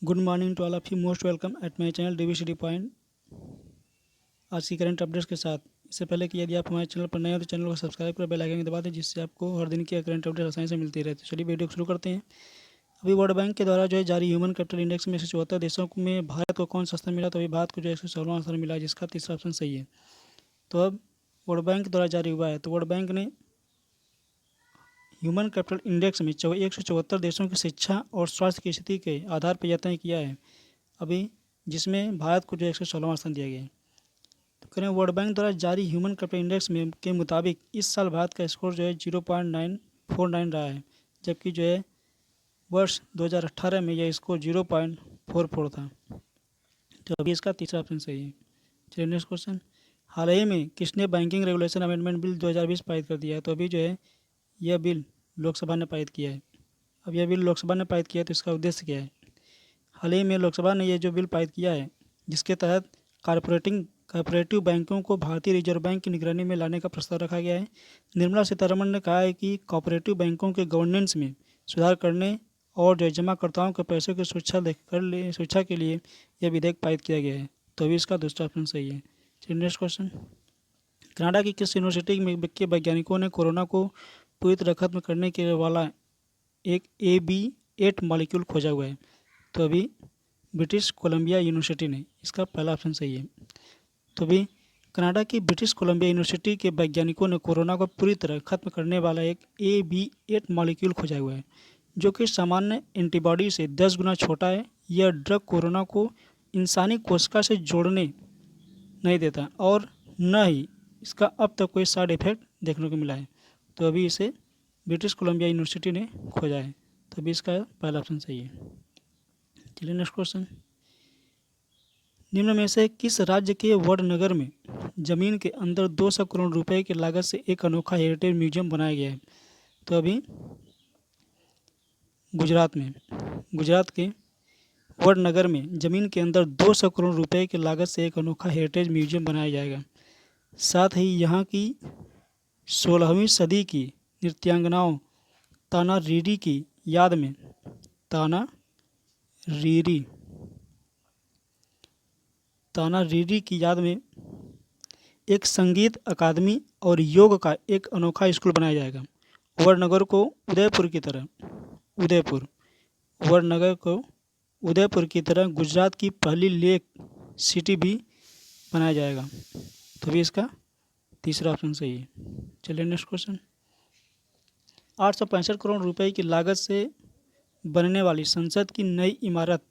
Good morning to all of you, most welcome at my channel DBCD point. आज की current updates के साथ, इससे पहले कि यदि आप हमारे चैनल पर नए हो तो चैनल को सब्सक्राइब कर बेल आइकन दबा दें, जिससे आपको हर दिन की करंट अपडेट आसानी से मिलती रहती है। चलिए वीडियो शुरू करते हैं। अभी वर्ल्ड बैंक के द्वारा जो है जारी ह्यूमन कैपिटल इंडेक्स में 174 देशों में भारत को कौन सा स्थान मिला, तो अभी भारत को जो है 116वां स्थान मिला, जिसका तीसरा ऑप्शन सही है। तो अब वर्ल्ड बैंक के द्वारा जारी हुआ है, तो वर्ल्ड बैंक ने ह्यूमन कैपिटल इंडेक्स में 174 देशों की शिक्षा और स्वास्थ्य की स्थिति के आधार पर यह तय किया है अभी, जिसमें भारत को जो 116वां स्थान दिया गया है। तो करें वर्ल्ड बैंक द्वारा जारी ह्यूमन कैपिटल इंडेक्स में के मुताबिक इस साल भारत का स्कोर जो है 0.949 रहा है, जबकि जो है वर्ष 2018 में यह स्कोर 0.44 था। तो अभी इसका तीसरा ऑप्शन सही है। चलिए नेक्स्ट क्वेश्चन। हाल ही में किसने बैंकिंग रेगुलेशन अमेंडमेंट बिल 2020 पारित कर दिया है? तो अभी जो है यह बिल लोकसभा ने पारित किया है। अब यह बिल लोकसभा ने पारित किया है, तो इसका उद्देश्य क्या है? हाल ही में लोकसभा ने यह जो बिल पारित किया है, जिसके तहत कॉर्पोरेटिव बैंकों को भारतीय रिजर्व बैंक की निगरानी में लाने का प्रस्ताव रखा गया है। निर्मला सीतारमण ने कहा है कि कॉर्पोरेटिव बैंकों के गवर्नेंस में सुधार करने और जो जमाकर्ताओं के पैसों की सुरक्षा के लिए यह विधेयक पारित किया गया है। तो अभी इसका दूसरा ऑप्शन सही है। चलिए नेक्स्ट क्वेश्चन। कनाडा की किस यूनिवर्सिटी के वैज्ञानिकों ने कोरोना को पूरी तरह खत्म करने के वाला एक AB8 मॉलिक्यूल खोजा हुआ है? तो अभी ब्रिटिश कोलंबिया यूनिवर्सिटी ने, इसका पहला ऑप्शन सही है। तो अभी कनाडा की ब्रिटिश कोलंबिया यूनिवर्सिटी के वैज्ञानिकों ने कोरोना को पूरी तरह खत्म करने वाला एक AB8 मॉलिक्यूल खोजा हुआ है, जो कि सामान्य एंटीबॉडी से 10 गुना छोटा है। यह ड्रग कोरोना को इंसानी कोशिका से जोड़ने नहीं देता और न ही इसका अब तक कोई साइड इफेक्ट देखने को मिला है। तो अभी इसे ब्रिटिश कोलंबिया यूनिवर्सिटी ने खोजा है। तो अभी इसका पहला ऑप्शन सही है। चलिए नेक्स्ट क्वेश्चन। निम्न में से किस राज्य के वडनगर में जमीन के अंदर 200 करोड़ रुपए की लागत से एक अनोखा हेरिटेज म्यूजियम बनाया गया है? तो अभी गुजरात के वडनगर में जमीन के अंदर 200 करोड़ रुपए की लागत से एक अनोखा हेरिटेज म्यूजियम बनाया जाएगा। साथ ही यहाँ की 16वीं सदी की नृत्यांगनाओं ताना रीरी की याद में एक संगीत अकादमी और योग का एक अनोखा स्कूल बनाया जाएगा। वडनगर को उदयपुर की तरह गुजरात की पहली लेक सिटी भी बनाया जाएगा। तो भी इसका तीसरा ऑप्शन सही है। चलिए नेक्स्ट क्वेश्चन। 865 करोड़ रुपए की लागत से बनने वाली संसद की नई इमारत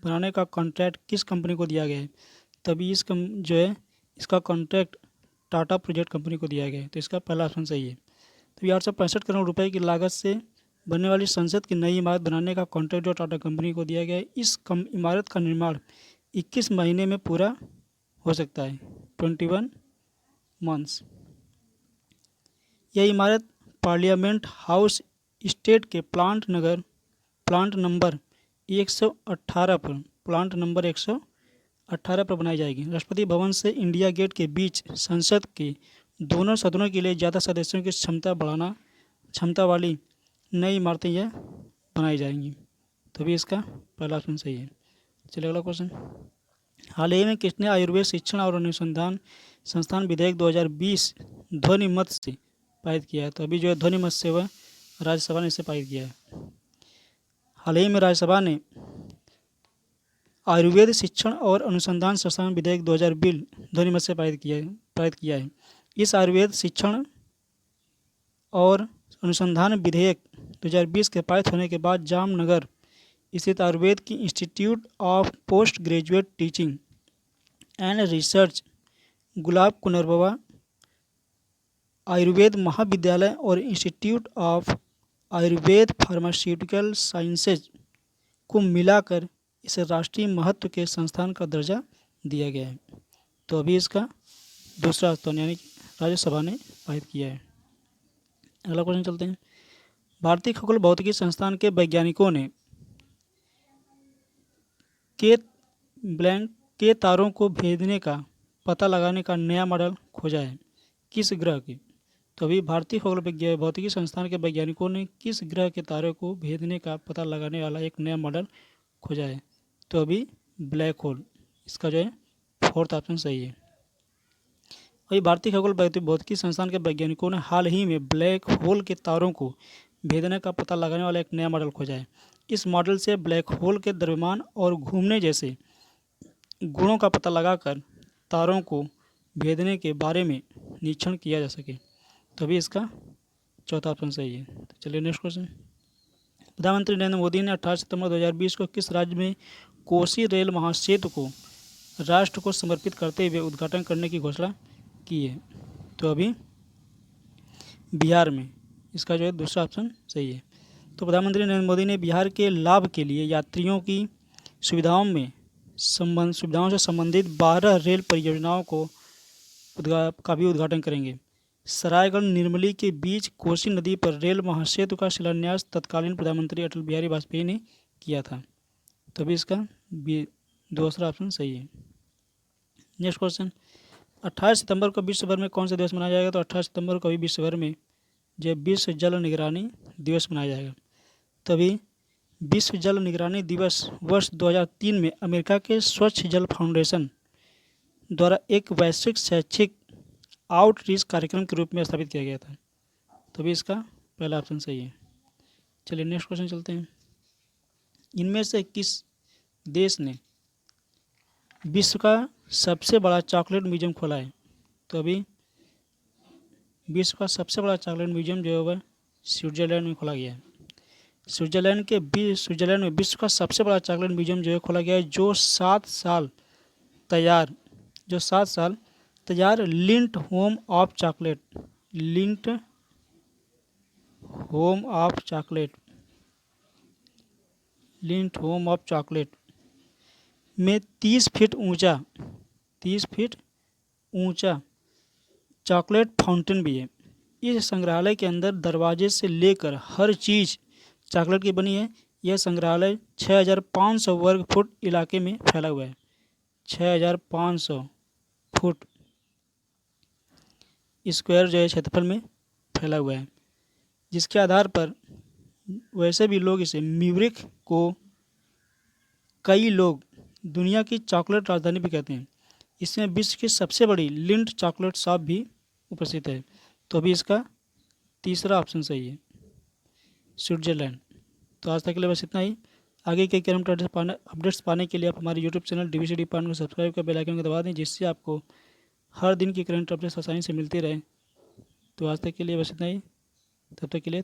बनाने का कॉन्ट्रैक्ट किस कंपनी को दिया गया है? तभी इसका कॉन्ट्रैक्ट टाटा प्रोजेक्ट कंपनी को दिया गया है। तो इसका पहला ऑप्शन सही है। तो 865 करोड़ रुपए की लागत से बनने वाली संसद की नई इमारत बनाने का कॉन्ट्रैक्ट जो टाटा कंपनी को दिया गया है, इस इमारत का निर्माण 21 महीने में पूरा हो सकता है, 21 मंथ्स। यह इमारत पार्लियामेंट हाउस स्टेट के प्लांट नंबर 118 पर बनाई जाएगी। राष्ट्रपति भवन से इंडिया गेट के बीच संसद के दोनों सदनों के लिए ज़्यादा सदस्यों की क्षमता वाली नई इमारतें यह बनाई जाएंगी। तो भी इसका पहला ऑप्शन सही है। चलिए अगला क्वेश्चन। हाल ही में किसने आयुर्वेद शिक्षण और अनुसंधान संस्थान विधेयक 2020 ध्वनि मत से पारित किया है? तो अभी जो है ध्वनि मत से वह राज्यसभा ने इसे पारित किया है। हाल ही में राज्यसभा ने आयुर्वेद शिक्षण और अनुसंधान संस्थान विधेयक 2020 ध्वनि मत से पारित किया है। इस आयुर्वेद शिक्षण और अनुसंधान विधेयक 2020 के पारित होने के बाद जामनगर स्थित आयुर्वेद की institute of post graduate teaching and research, Gulab Kunverba Ayurveda Mahavidyalaya और institute of Ayurveda pharmaceutical sciences को मिलाकर इसे राष्ट्रीय महत्व के संस्थान का दर्जा दिया गया है। तो अभी इसका दूसरा स्थान यानी कि राज्यसभा ने पारित किया है। अगला क्वेश्चन चलते हैं। भारतीय खगोल भौतिकी संस्थान के वैज्ञानिकों ने के तारों को भेदने का पता लगाने का नया मॉडल खोजा है, किस ग्रह के? तो अभी भारतीय खगोल भौतिकी संस्थान के वैज्ञानिकों ने किस ग्रह के तारों को भेदने का पता लगाने वाला एक नया मॉडल खोजा है? तो अभी ब्लैक होल, इसका जो है 4th ऑप्शन सही है। वही भारतीय खगोल भौतिकी संस्थान के वैज्ञानिकों ने हाल ही में ब्लैक होल के तारों को भेदने का पता लगाने वाला एक नया मॉडल खोजा है। इस मॉडल से ब्लैक होल के द्रव्यमान और घूमने जैसे गुणों का पता लगाकर तारों को भेदने के बारे में निरीक्षण किया जा सके। तभी इसका 4था ऑप्शन सही है। तो चलिए नेक्स्ट क्वेश्चन। प्रधानमंत्री नरेंद्र मोदी ने 18 सितंबर 2020 को किस राज्य में कोसी रेल महासेतु को राष्ट्र को समर्पित करते हुए उद्घाटन करने की घोषणा की है? तो अभी बिहार में, इसका जो है दूसरा ऑप्शन सही है। तो प्रधानमंत्री नरेंद्र मोदी ने बिहार के लाभ के लिए यात्रियों की सुविधाओं से संबंधित 12 रेल परियोजनाओं का भी उद्घाटन करेंगे। सरायगढ़ निर्मली के बीच कोसी नदी पर रेल महासेतु का शिलान्यास तत्कालीन प्रधानमंत्री अटल बिहारी वाजपेयी ने किया था। तभी इसका दूसरा ऑप्शन सही है। Next question. 28 सितंबर को विश्व भर में कौन सा दिवस मनाया जाएगा? तो 28 सितंबर को भी विश्व भर में जो विश्व जल निगरानी दिवस मनाया जाएगा। तभी विश्व जल निगरानी दिवस वर्ष 2003 में अमेरिका के स्वच्छ जल फाउंडेशन द्वारा एक वैश्विक शैक्षिक आउटरीच कार्यक्रम के रूप में स्थापित किया गया था। तभी इसका पहला ऑप्शन सही है। चलिए नेक्स्ट क्वेश्चन चलते हैं। इनमें से किस देश ने विश्व का सबसे बड़ा चॉकलेट म्यूजियम खोला है? तो अभी विश्व का सबसे बड़ा चॉकलेट म्यूजियम जो है वह स्विट्जरलैंड में खोला गया है। स्विट्जरलैंड में विश्व का सबसे बड़ा चॉकलेट म्यूजियम जो है खोला गया है, जो 7 साल तैयार लिंट होम ऑफ चॉकलेट में 30 फीट ऊंचा चॉकलेट फाउंटेन भी है। इस संग्रहालय के अंदर दरवाजे से लेकर हर चीज़ चॉकलेट की बनी है। यह संग्रहालय 6500 वर्ग फुट इलाके में फैला हुआ है। 6500 फुट स्क्वायर जो है क्षेत्रफल में फैला हुआ है, जिसके आधार पर वैसे भी लोग इसे म्यूरिख को कई लोग दुनिया की चॉकलेट राजधानी भी कहते हैं। इसमें विश्व की सबसे बड़ी लिंट चॉकलेट शॉप भी उपस्थित है। तो अभी इसका तीसरा ऑप्शन सही है, स्विट्जरलैंड। तो आज तक के लिए बस इतना ही। आगे के करंट अपडेट्स पाने के लिए आप हमारे यूट्यूब चैनल DVC डिपार्टमेंट को सब्सक्राइब कर बेल आइकन को दबा दें, जिससे आपको हर दिन की करंट अपडेट्स आसानी से मिलती रहे। तो आज तक के लिए बस इतना ही। तब तक के लिए